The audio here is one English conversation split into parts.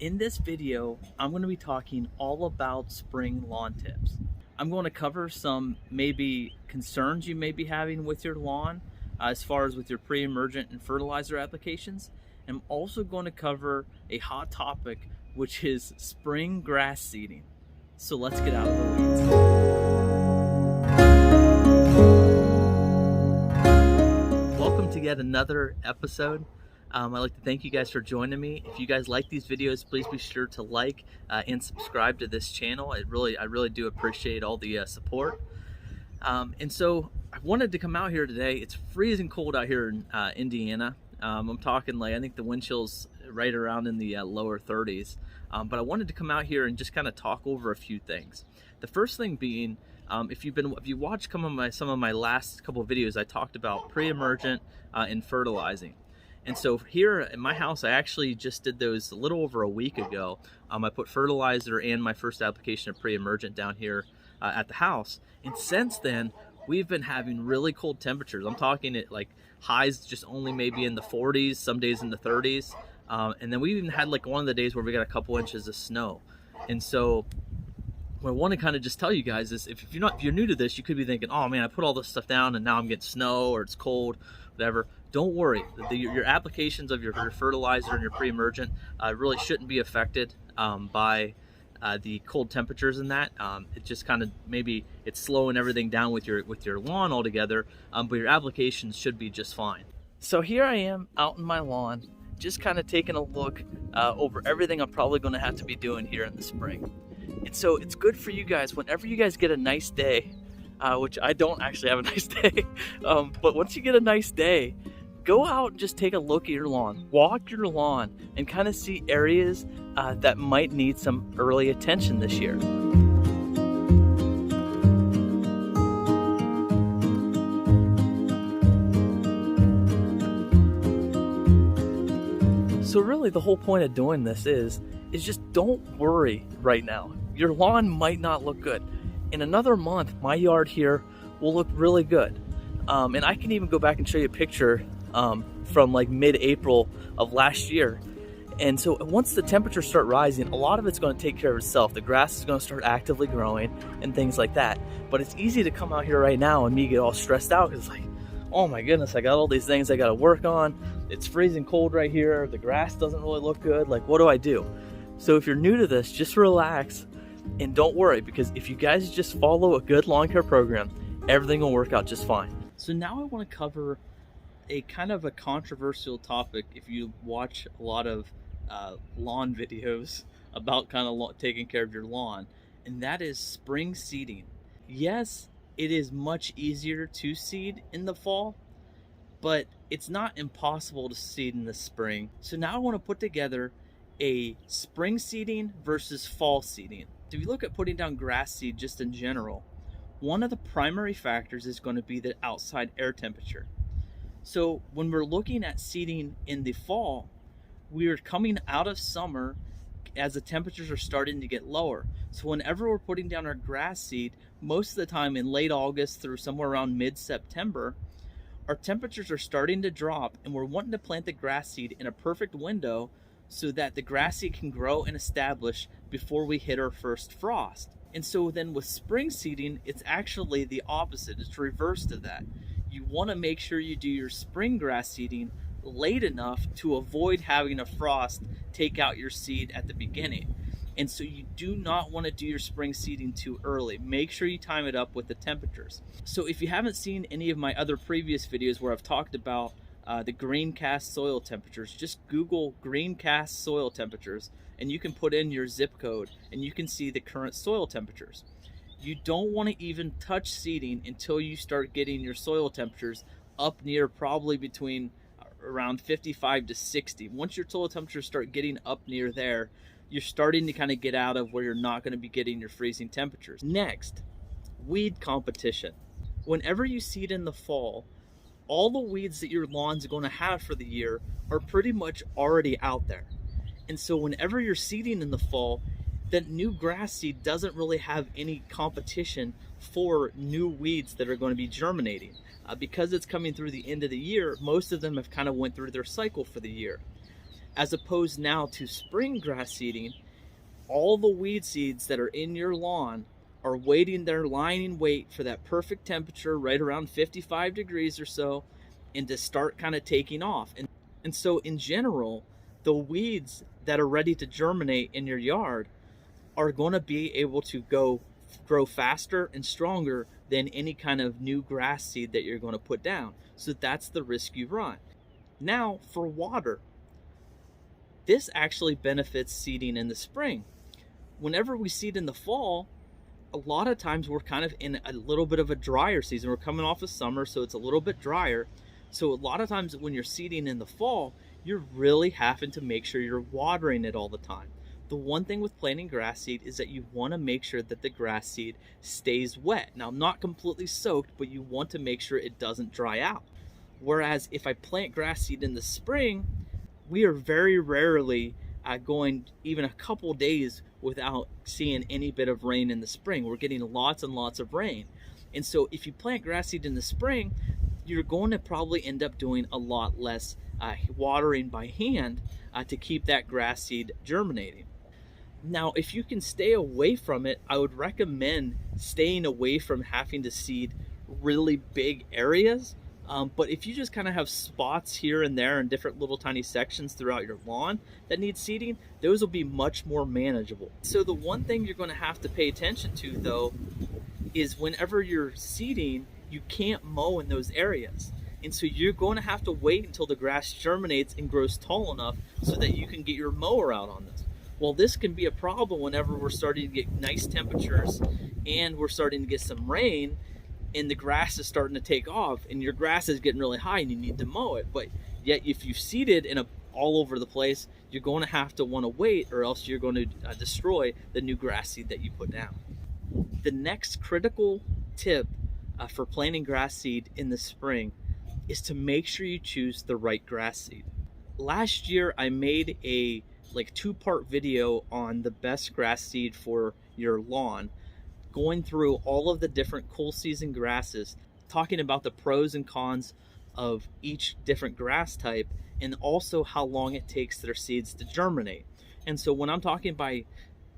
In this video, I'm going to be talking all about spring lawn tips. I'm going to cover some maybe concerns you may be having with your lawn as far as with your pre-emergent and fertilizer applications. And I'm also going to cover a hot topic, which is spring grass seeding. So let's get out of the weeds. Welcome to yet another episode. I'd like to thank you guys for joining me. If you guys like these videos, please be sure to like and subscribe to this channel. I really do appreciate all the support. And so I wanted to come out here today. It's freezing cold out here in Indiana. I'm talking like I think the wind chill's right around in the lower 30s. But I wanted to come out here and just kind of talk over a few things. The first thing being, if you watched some of my last couple of videos, I talked about pre-emergent and fertilizing. And so here in my house, I actually just did those a little over a week ago. I put fertilizer and my first application of pre-emergent down here at the house. And since then, we've been having really cold temperatures. I'm talking at like highs just only maybe in the 40s, some days in the 30s. And then we even had like one of the days where we got a couple inches of snow. And so what I want to kind of just tell you guys is if you're new to this, you could be thinking, oh man, I put all this stuff down and now I'm getting snow or it's cold, whatever. Don't worry. Your applications of your fertilizer and your pre-emergent really shouldn't be affected by the cold temperatures in that. It just kind of maybe it's slowing everything down with your lawn altogether, but your applications should be just fine. So here I am out in my lawn, just kind of taking a look over everything I'm probably going to have to be doing here in the spring. And so it's good for you guys whenever you guys get a nice day, which I don't actually have a nice day, but once you get a nice day, go out and just take a look at your lawn, walk your lawn, and kind of see areas that might need some early attention this year. So really the whole point of doing this is just don't worry right now. Your lawn might not look good. In another month, my yard here will look really good. And I can even go back and show you a picture from like mid-April of last year. And so once the temperatures start rising, a lot of it's going to take care of itself. The grass is going to start actively growing and things like that. But it's easy to come out here right now and me get all stressed out because it's like, oh my goodness, I got all these things I got to work on. It's freezing cold right here. The grass doesn't really look good. Like, what do I do? So if you're new to this, just relax and don't worry, because if you guys just follow a good lawn care program, everything will work out just fine. So now I want to cover a kind of a controversial topic if you watch a lot of lawn videos about kind of taking care of your lawn, and that is spring seeding. Yes, it is much easier to seed in the fall, but it's not impossible to seed in the spring. So now I want to put together a spring seeding versus fall seeding. So if you look at putting down grass seed just in general, one of the primary factors is going to be the outside air temperature. So when we're looking at seeding in the fall, we're coming out of summer as the temperatures are starting to get lower. So whenever we're putting down our grass seed, most of the time in late August through somewhere around mid-September, our temperatures are starting to drop and we're wanting to plant the grass seed in a perfect window so that the grass seed can grow and establish before we hit our first frost. And so then with spring seeding, it's actually the opposite. It's reverse to that. You want to make sure you do your spring grass seeding late enough to avoid having a frost take out your seed at the beginning. And so you do not want to do your spring seeding too early. Make sure you time it up with the temperatures. So if you haven't seen any of my other previous videos where I've talked about the green cast soil temperatures, just Google green cast soil temperatures and you can put in your zip code and you can see the current soil temperatures. You don't want to even touch seeding until you start getting your soil temperatures up near probably between around 55 to 60. Once your soil temperatures start getting up near there, you're starting to kind of get out of where you're not going to be getting your freezing temperatures. Next, weed competition. Whenever you seed in the fall, all the weeds that your lawn's going to have for the year are pretty much already out there. And so whenever you're seeding in the fall, that new grass seed doesn't really have any competition for new weeds that are going to be germinating. Because it's coming through the end of the year, most of them have kind of went through their cycle for the year. as opposed now to spring grass seeding. All the weed seeds that are in your lawn are waiting, they're lying in wait for that perfect temperature right around 55 degrees or so, and to start kind of taking off. And so in general, the weeds that are ready to germinate in your yard are going to be able to grow faster and stronger than any kind of new grass seed that you're going to put down. So that's the risk you run. Now for water, this actually benefits seeding in the spring. Whenever we seed in the fall, a lot of times we're kind of in a little bit of a drier season. We're coming off of summer, so it's a little bit drier. So a lot of times when you're seeding in the fall, you're really having to make sure you're watering it all the time. The one thing with planting grass seed is that you want to make sure that the grass seed stays wet. Now, not completely soaked, but you want to make sure it doesn't dry out. Whereas if I plant grass seed in the spring, we are very rarely going even a couple days without seeing any bit of rain in the spring. We're getting lots and lots of rain. And so if you plant grass seed in the spring, you're going to probably end up doing a lot less watering by hand to keep that grass seed germinating. Now, if you can stay away from it, I would recommend staying away from having to seed really big areas. But if you just kind of have spots here and there in different little tiny sections throughout your lawn that need seeding, those will be much more manageable. So the one thing you're going to have to pay attention to, though, is whenever you're seeding, you can't mow in those areas. And so you're going to have to wait until the grass germinates and grows tall enough so that you can get your mower out on this. Well, this can be a problem whenever we're starting to get nice temperatures and we're starting to get some rain and the grass is starting to take off and your grass is getting really high and you need to mow it. But yet if you've seeded all over the place, you're going to have to want to wait, or else you're going to destroy the new grass seed that you put down. The next critical tip for planting grass seed in the spring is to make sure you choose the right grass seed. Last year I made a two-part video on the best grass seed for your lawn, going through all of the different cool season grasses, talking about the pros and cons of each different grass type, and also how long it takes their seeds to germinate. And so when I'm talking by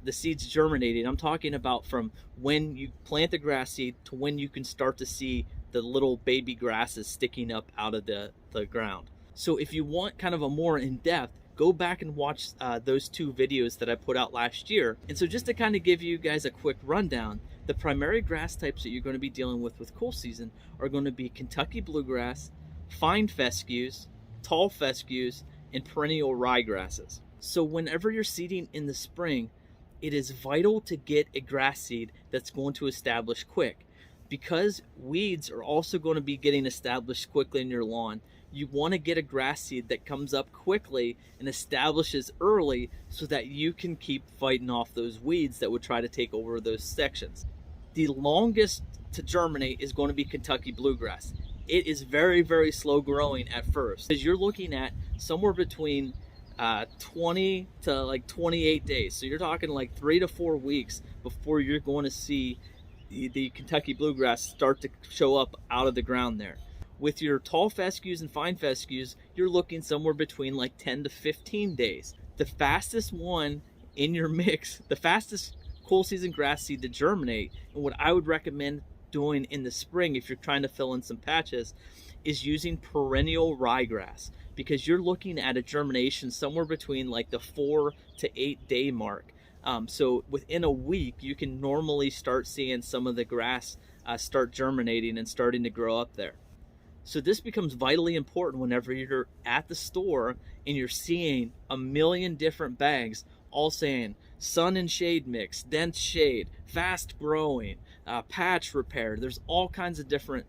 the seeds germinating, I'm talking about from when you plant the grass seed to when you can start to see the little baby grasses sticking up out of the ground. So if you want kind of a more in-depth, go back and watch those two videos that I put out last year. And so just to kind of give you guys a quick rundown, the primary grass types that you're going to be dealing with cool season are going to be Kentucky bluegrass, fine fescues, tall fescues, and perennial ryegrasses. So whenever you're seeding in the spring, it is vital to get a grass seed that's going to establish quick. Because weeds are also going to be getting established quickly in your lawn, you want to get a grass seed that comes up quickly and establishes early so that you can keep fighting off those weeds that would try to take over those sections. The longest to germinate is going to be Kentucky bluegrass. It is very, very slow growing at first, because you're looking at somewhere between 20 to 28 days. So you're talking 3 to 4 weeks before you're going to see the Kentucky bluegrass start to show up out of the ground there. With your tall fescues and fine fescues, you're looking somewhere between 10 to 15 days. The fastest one in your mix, the fastest cool season grass seed to germinate, and what I would recommend doing in the spring if you're trying to fill in some patches, is using perennial ryegrass, because you're looking at a germination somewhere between the 4 to 8 day mark. So within a week, you can normally start seeing some of the grass start germinating and starting to grow up there. So this becomes vitally important whenever you're at the store and you're seeing a million different bags all saying sun and shade mix, dense shade, fast growing, patch repair. There's all kinds of different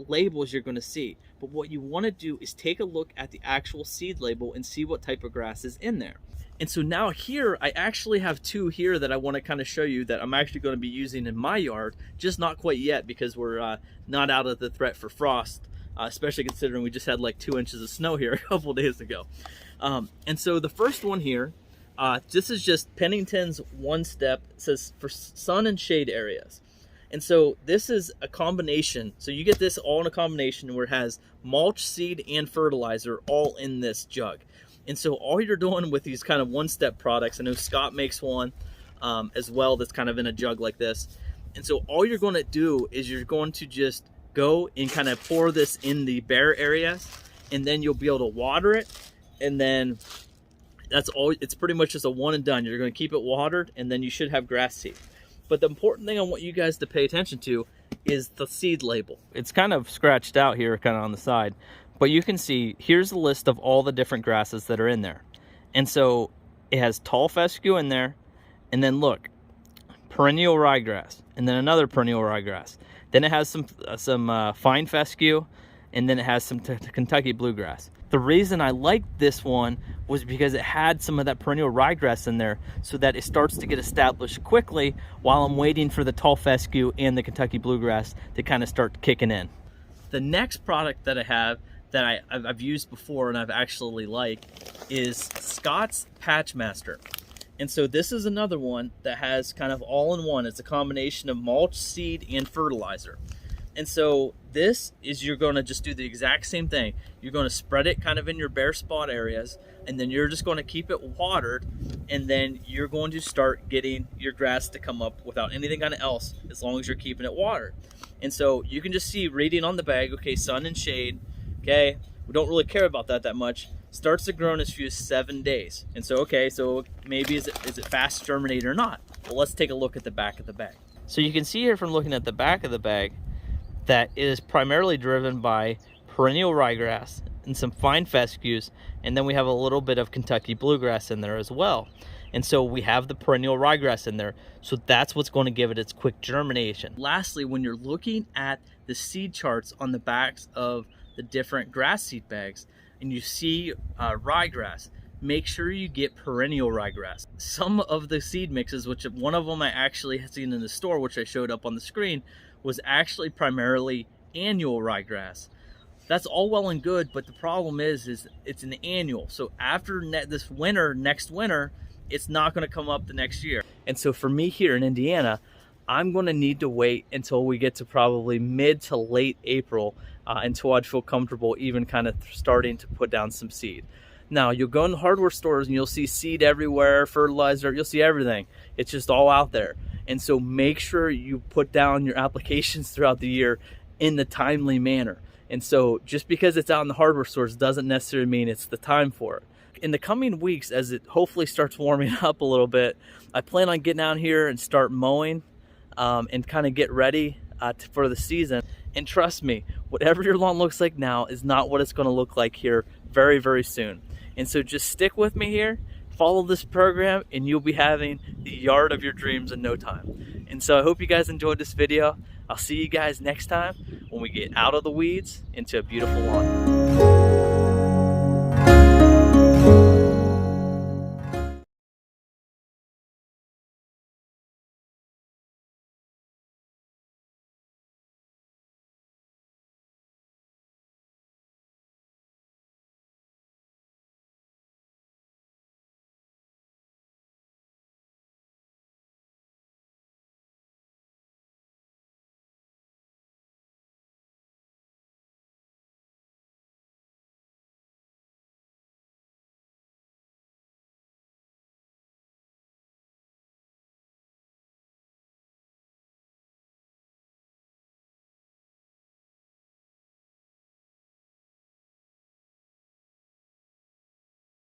labels you're going to see. But what you want to do is take a look at the actual seed label and see what type of grass is in there. And so now here, I actually have two here that I want to kind of show you that I'm actually going to be using in my yard, just not quite yet because we're not out of the threat for frost. Especially considering we just had 2 inches of snow here a couple days ago. And so the first one here, this is just Pennington's One Step. It says for sun and shade areas. And so this is a combination. So you get this all in a combination where it has mulch, seed, and fertilizer all in this jug. And so all you're doing with these kind of one-step products, I know Scott makes one as well that's kind of in a jug like this. And so all you're going to do is you're going to just go and kind of pour this in the bare areas, and then you'll be able to water it. And then that's all. It's pretty much just a one and done. You're going to keep it watered, and then you should have grass seed. But the important thing I want you guys to pay attention to is the seed label. It's kind of scratched out here, kind of on the side, but you can see here's a list of all the different grasses that are in there. And so it has tall fescue in there, and then look, perennial ryegrass, and then another perennial ryegrass. Then it has some fine fescue, and then it has some Kentucky bluegrass. The reason I liked this one was because it had some of that perennial ryegrass in there, so that it starts to get established quickly while I'm waiting for the tall fescue and the Kentucky bluegrass to kind of start kicking in. The next product that I have that I've used before and I've actually liked is Scott's Patchmaster. And so this is another one that has kind of all in one. It's a combination of mulch, seed, and fertilizer. And so this is, you're going to just do the exact same thing. You're going to spread it kind of in your bare spot areas, and then you're just going to keep it watered, and then you're going to start getting your grass to come up without anything kind of else, as long as you're keeping it watered. And so you can just see reading on the bag, okay, sun and shade, okay, we don't really care about that much. Starts to grow in as few as 7 days. And so, okay, so maybe is it fast germinating or not? Well, let's take a look at the back of the bag. So you can see here from looking at the back of the bag that it is primarily driven by perennial ryegrass and some fine fescues, and then we have a little bit of Kentucky bluegrass in there as well. And so we have the perennial ryegrass in there, so that's what's going to give it its quick germination. Lastly, when you're looking at the seed charts on the backs of the different grass seed bags and you see ryegrass, make sure you get perennial ryegrass. Some of the seed mixes, which one of them I actually had seen in the store, which I showed up on the screen, was actually primarily annual ryegrass. That's all well and good, but the problem is it's an annual. So after this winter, next winter, it's not going to come up the next year. And so for me here in Indiana, I'm going to need to wait until we get to probably mid to late April until I'd feel comfortable even kind of starting to put down some seed. Now, you'll go in the hardware stores and you'll see seed everywhere, fertilizer, you'll see everything. It's just all out there. And so make sure you put down your applications throughout the year in the timely manner. And so just because it's out in the hardware stores doesn't necessarily mean it's the time for it. In the coming weeks, as it hopefully starts warming up a little bit, I plan on getting out here and start mowing and kind of get ready for the season. And trust me, whatever your lawn looks like now is not what it's going to look like here very, very soon. And so just stick with me here, follow this program, and you'll be having the yard of your dreams in no time. And so I hope you guys enjoyed this video. I'll see you guys next time when we get out of the weeds into a beautiful lawn.